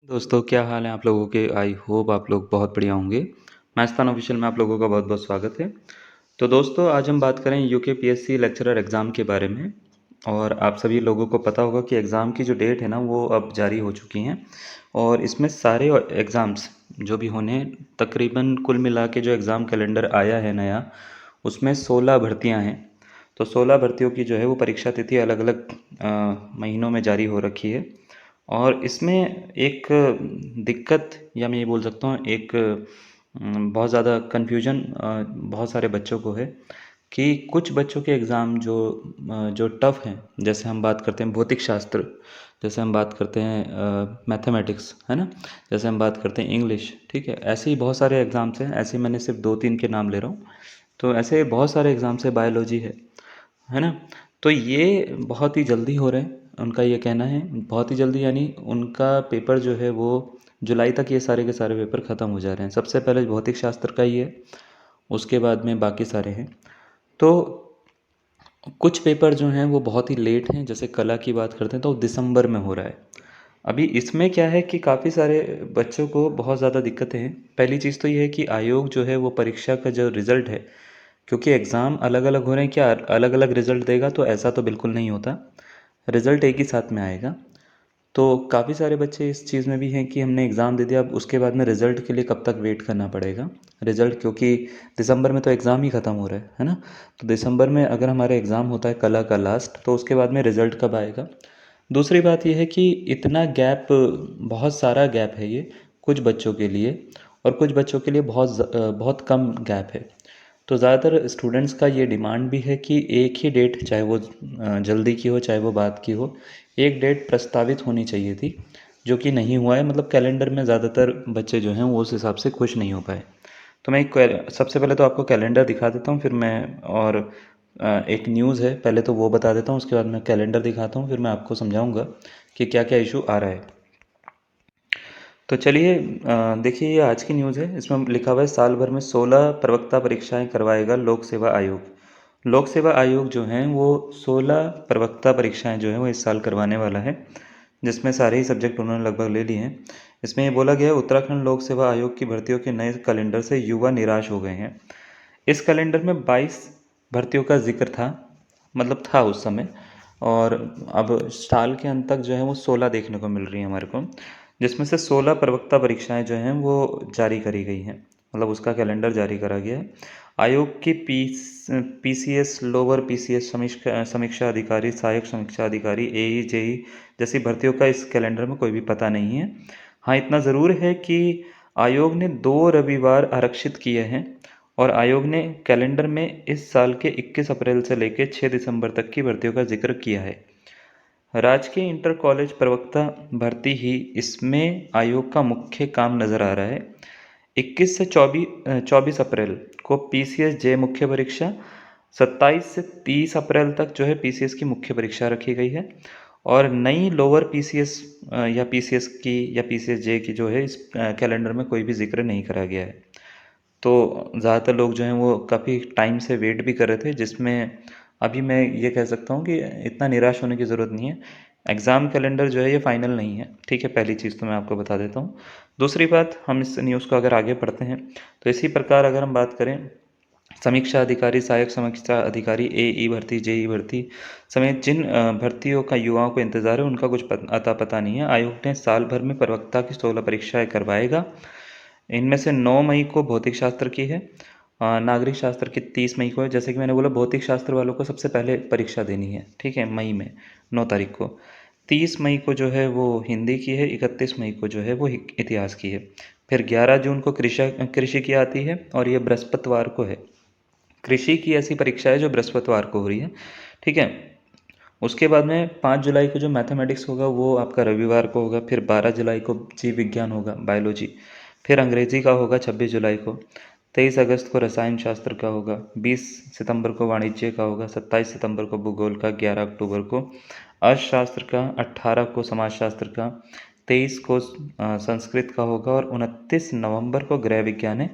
दोस्तों क्या हाल है आप लोगों के। आई होप आप लोग बहुत बढ़िया होंगे। मैथ्सतान ऑफिशियल में आप लोगों का बहुत बहुत स्वागत है। तो दोस्तों आज हम बात करें यूके पीएससी लेक्चरर एग्ज़ाम के बारे में। और आप सभी लोगों को पता होगा कि एग्ज़ाम की जो डेट है ना वो अब जारी हो चुकी हैं। और इसमें सारे एग्ज़ाम्स जो भी होने हैं, तकरीबन कुल मिला के जो एग्ज़ाम कैलेंडर आया है नया, उसमें 16 भर्तियां हैं। तो 16 भर्तियों की जो है वो परीक्षा तिथि अलग अलग महीनों में जारी हो रखी है। और इसमें एक दिक्कत या मैं ये बोल सकता हूँ एक बहुत ज़्यादा कन्फ्यूजन बहुत सारे बच्चों को है कि कुछ बच्चों के एग्ज़ाम जो टफ़ हैं, जैसे हम बात करते हैं भौतिक शास्त्र, जैसे हम बात करते हैं मैथमेटिक्स, है ना, जैसे हम बात करते हैं इंग्लिश, ठीक है। ऐसे ही बहुत सारे एग्ज़ाम्स हैं, ऐसे मैंने सिर्फ 2-3 के नाम ले रहा हूँ। तो ऐसे बहुत सारे एग्ज़ाम्स है, बायोलॉजी है ना। तो ये बहुत ही जल्दी हो रहे हैं, उनका ये कहना है बहुत ही जल्दी, यानी उनका पेपर जो है वो जुलाई तक ये सारे के सारे पेपर ख़त्म हो जा रहे हैं। सबसे पहले भौतिक शास्त्र का ही है, उसके बाद में बाकी सारे हैं। तो कुछ पेपर जो हैं वो बहुत ही लेट हैं, जैसे कला की बात करते हैं तो दिसंबर में हो रहा है। अभी इसमें क्या है कि काफ़ी सारे बच्चों को बहुत ज़्यादा दिक्कतें हैं। पहली चीज़ तो ये है कि आयोग जो है वो परीक्षा का जो रिज़ल्ट है, क्योंकि एग्ज़ाम अलग अलग हो रहे हैं, क्या अलग अलग रिज़ल्ट देगा? तो ऐसा तो बिल्कुल नहीं होता, रिज़ल्ट एक ही साथ में आएगा। तो काफ़ी सारे बच्चे इस चीज़ में भी हैं कि हमने एग्ज़ाम दे दिया, अब उसके बाद में रिज़ल्ट के लिए कब तक वेट करना पड़ेगा। रिज़ल्ट क्योंकि दिसंबर में तो एग्ज़ाम ही ख़त्म हो रहा है ना। तो दिसंबर में अगर हमारा एग्ज़ाम होता है कला का लास्ट, तो उसके बाद में रिज़ल्ट कब आएगा। दूसरी बात यह है कि इतना गैप, बहुत सारा गैप है ये कुछ बच्चों के लिए, और कुछ बच्चों के लिए बहुत कम गैप है। तो ज़्यादातर स्टूडेंट्स का ये डिमांड भी है कि एक ही डेट, चाहे वो जल्दी की हो चाहे वो बाद की हो, एक डेट प्रस्तावित होनी चाहिए थी, जो कि नहीं हुआ है। मतलब कैलेंडर में ज़्यादातर बच्चे जो हैं वो उस हिसाब से खुश नहीं हो पाए। तो मैं सबसे पहले तो आपको कैलेंडर दिखा देता हूँ, फिर मैं और एक न्यूज़ है, पहले तो वो बता देता हूँ, उसके बाद मैं कैलेंडर दिखाता हूँ, फिर मैं आपको समझाऊँगा कि क्या क्या इशू आ रहा है। तो चलिए देखिए, ये आज की न्यूज़ है। इसमें लिखा हुआ है साल भर में 16 प्रवक्ता परीक्षाएं करवाएगा लोक सेवा आयोग। लोक सेवा आयोग जो हैं वो 16 प्रवक्ता परीक्षाएं जो हैं वो इस साल करवाने वाला है, जिसमें सारे ही सब्जेक्ट उन्होंने लगभग ले लिए हैं। इसमें ये बोला गया है उत्तराखंड लोक सेवा आयोग की भर्तियों के नए कैलेंडर से युवा निराश हो गए हैं। इस कैलेंडर में 22 भर्तियों का जिक्र था, मतलब था उस समय, और अब साल के अंत तक जो है वो 16 देखने को मिल रही हैं हमारे को, जिसमें से 16 प्रवक्ता परीक्षाएं जो हैं वो जारी करी गई हैं, मतलब उसका कैलेंडर जारी करा गया है। आयोग की पीसीएस, लोअर पीसीएस समीक्षा अधिकारी, सहायक समीक्षा अधिकारी, एई जेई जैसी भर्तियों का इस कैलेंडर में कोई भी पता नहीं है। हाँ, इतना ज़रूर है कि आयोग ने 2 रविवार आरक्षित किए हैं, और आयोग ने कैलेंडर में इस साल के 21 अप्रैल से लेकर 6 दिसंबर तक की भर्तियों का जिक्र किया है। राजकीय इंटर कॉलेज प्रवक्ता भर्ती ही इसमें आयोग का मुख्य काम नज़र आ रहा है। 21 से 24 अप्रैल को पीसीएस जे मुख्य परीक्षा, 27 से 30 अप्रैल तक जो है पीसीएस की मुख्य परीक्षा रखी गई है। और नई लोअर पीसीएस या पीसीएस की या पीसीएस जे की जो है इस कैलेंडर में कोई भी जिक्र नहीं करा गया है। तो ज़्यादातर लोग जो हैं वो काफ़ी टाइम से वेट भी कर रहे थे, जिसमें अभी मैं ये कह सकता हूँ कि इतना निराश होने की ज़रूरत नहीं है। एग्ज़ाम कैलेंडर जो है ये फाइनल नहीं है, ठीक है। पहली चीज़ तो मैं आपको बता देता हूँ। दूसरी बात, हम इस न्यूज़ को अगर आगे पढ़ते हैं तो इसी प्रकार अगर हम बात करें, समीक्षा अधिकारी, सहायक समीक्षा अधिकारी, एई भर्ती, जेई भर्ती समेत जिन भर्तियों का युवाओं को इंतज़ार है, उनका कुछ अता पता नहीं है। आयोग ने साल भर में प्रवक्ता की 16 परीक्षाएं करवाएगा। इनमें से 9 मई को भौतिक शास्त्र की है, नागरिक शास्त्र की 30 मई को है। जैसे कि मैंने बोला, भौतिक शास्त्र वालों को सबसे पहले परीक्षा देनी है, ठीक है, मई में 9 तारीख को। 30 मई को जो है वो हिंदी की है, 31 मई को जो है वो इतिहास की है। फिर 11 जून को कृषि की आती है, और ये बृहस्पतिवार को है। कृषि की ऐसी परीक्षा है जो बृहस्पतिवार को हो रही है, ठीक है। उसके बाद में 5 जुलाई को जो मैथमेटिक्स होगा वो आपका रविवार को होगा। फिर 12 जुलाई को जीव विज्ञान होगा, बायोलॉजी। फिर अंग्रेजी का होगा 26 जुलाई को। 23 अगस्त को रसायन शास्त्र का होगा। 20 सितंबर को वाणिज्य का होगा। 27 सितंबर को भूगोल का। 11 अक्टूबर को अर्थशास्त्र का। 18 को समाजशास्त्र का। 23 को संस्कृत का होगा, और 29 नवंबर को गृह विज्ञान है।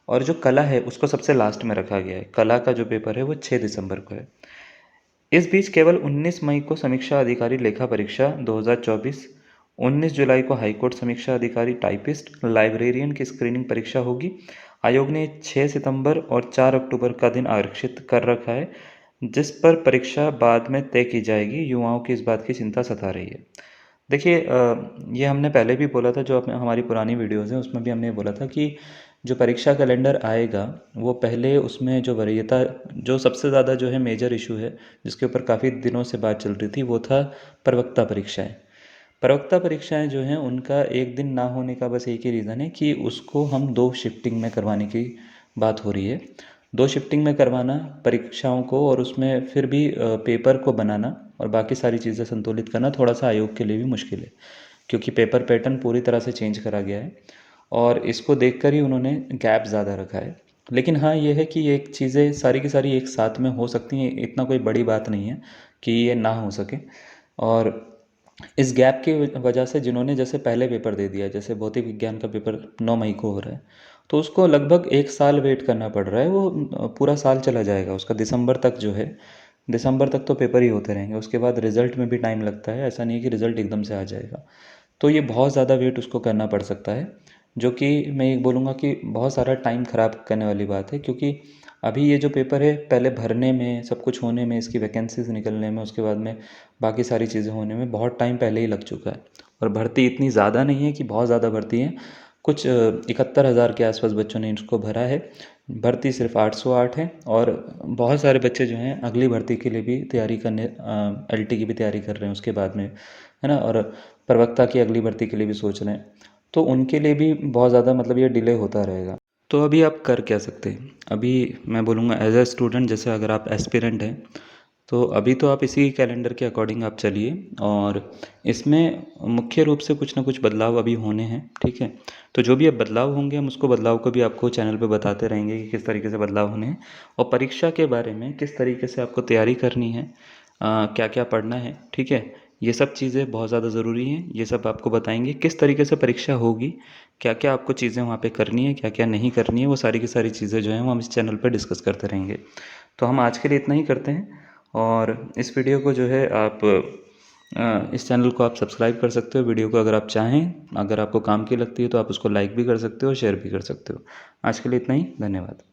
और जो कला है उसको सबसे लास्ट में रखा गया है। कला का जो पेपर है वो 6 दिसंबर को है। इस बीच केवल 19 मई को समीक्षा अधिकारी लेखा परीक्षा 2024, 19 जुलाई को हाईकोर्ट समीक्षा अधिकारी टाइपिस्ट लाइब्रेरियन की स्क्रीनिंग परीक्षा होगी। आयोग ने 6 सितंबर और 4 अक्टूबर का दिन आरक्षित कर रखा है, जिस पर परीक्षा बाद में तय की जाएगी। युवाओं की इस बात की चिंता सता रही है। देखिए ये हमने पहले भी बोला था, जो हमारी पुरानी वीडियोज़ हैं उसमें भी हमने ये बोला था कि जो परीक्षा कैलेंडर आएगा वो पहले उसमें जो वरीयता, जो सबसे ज़्यादा जो है मेजर इशू है जिसके ऊपर काफ़ी दिनों से बात चल रही थी, वो था प्रवक्ता परीक्षाएं। प्रवक्ता परीक्षाएं जो हैं उनका एक दिन ना होने का बस एक ही रीज़न है कि उसको हम 2 शिफ्टिंग में करवाने की बात हो रही है। 2 शिफ्टिंग में करवाना परीक्षाओं को, और उसमें फिर भी पेपर को बनाना और बाकी सारी चीज़ें संतुलित करना थोड़ा सा आयोग के लिए भी मुश्किल है, क्योंकि पेपर पैटर्न पूरी तरह से चेंज करा गया है और इसको देखकर ही उन्होंने गैप ज़्यादा रखा है। लेकिन हाँ, ये है कि ये चीज़ें सारी की सारी एक साथ में हो सकती हैं, इतना कोई बड़ी बात नहीं है कि ये ना हो सके। और इस गैप की वजह से जिन्होंने जैसे पहले पेपर दे दिया, जैसे भौतिक विज्ञान का पेपर 9 मई को हो रहा है, तो उसको लगभग 1 साल वेट करना पड़ रहा है। वो पूरा साल चला जाएगा उसका, दिसंबर तक जो है, दिसंबर तक तो पेपर ही होते रहेंगे। उसके बाद रिज़ल्ट में भी टाइम लगता है, ऐसा नहीं है कि रिज़ल्ट एकदम से आ जाएगा। तो ये बहुत ज़्यादा वेट उसको करना पड़ सकता है, जो कि मैं ये बोलूँगा कि बहुत सारा टाइम ख़राब करने वाली बात है। क्योंकि अभी ये जो पेपर है, पहले भरने में, सब कुछ होने में, इसकी वैकेंसीज निकलने में, उसके बाद में बाकी सारी चीज़ें होने में बहुत टाइम पहले ही लग चुका है। और भर्ती इतनी ज़्यादा नहीं है कि बहुत ज़्यादा भर्ती है, कुछ 71,000 के आसपास बच्चों ने इसको भरा है। भर्ती सिर्फ 808 है, और बहुत सारे बच्चे जो हैं अगली भर्ती के लिए भी तैयारी करने, LT की भी तैयारी कर रहे हैं उसके बाद में, है ना, और प्रवक्ता की अगली भर्ती के लिए भी सोच रहे हैं। तो उनके लिए भी बहुत ज़्यादा मतलब ये डिले होता रहेगा। तो अभी आप कर क्या सकते हैं? अभी मैं बोलूँगा एज अ स्टूडेंट, जैसे अगर आप एस्पिरेंट हैं तो अभी तो आप इसी कैलेंडर के अकॉर्डिंग आप चलिए, और इसमें मुख्य रूप से कुछ ना कुछ बदलाव अभी होने हैं, ठीक है। तो जो भी अब बदलाव होंगे हम उसको, बदलाव को भी आपको चैनल पे बताते रहेंगे कि किस तरीके से बदलाव होने हैं, और परीक्षा के बारे में किस तरीके से आपको तैयारी करनी है, क्या क्या पढ़ना है, ठीक है। ये सब चीज़ें बहुत ज़्यादा ज़रूरी हैं, ये सब आपको बताएंगे किस तरीके से परीक्षा होगी, क्या क्या आपको चीज़ें वहाँ पे करनी है, क्या क्या नहीं करनी है, वो सारी की सारी चीज़ें जो हैं वो हम इस चैनल पे डिस्कस करते रहेंगे। तो हम आज के लिए इतना ही करते हैं, और इस वीडियो को जो है आप इस चैनल को आप सब्सक्राइब कर सकते हो। वीडियो को अगर आप चाहें, अगर आपको काम की लगती है तो आप उसको लाइक भी कर सकते हो और शेयर भी कर सकते हो। आज के लिए इतना ही, धन्यवाद।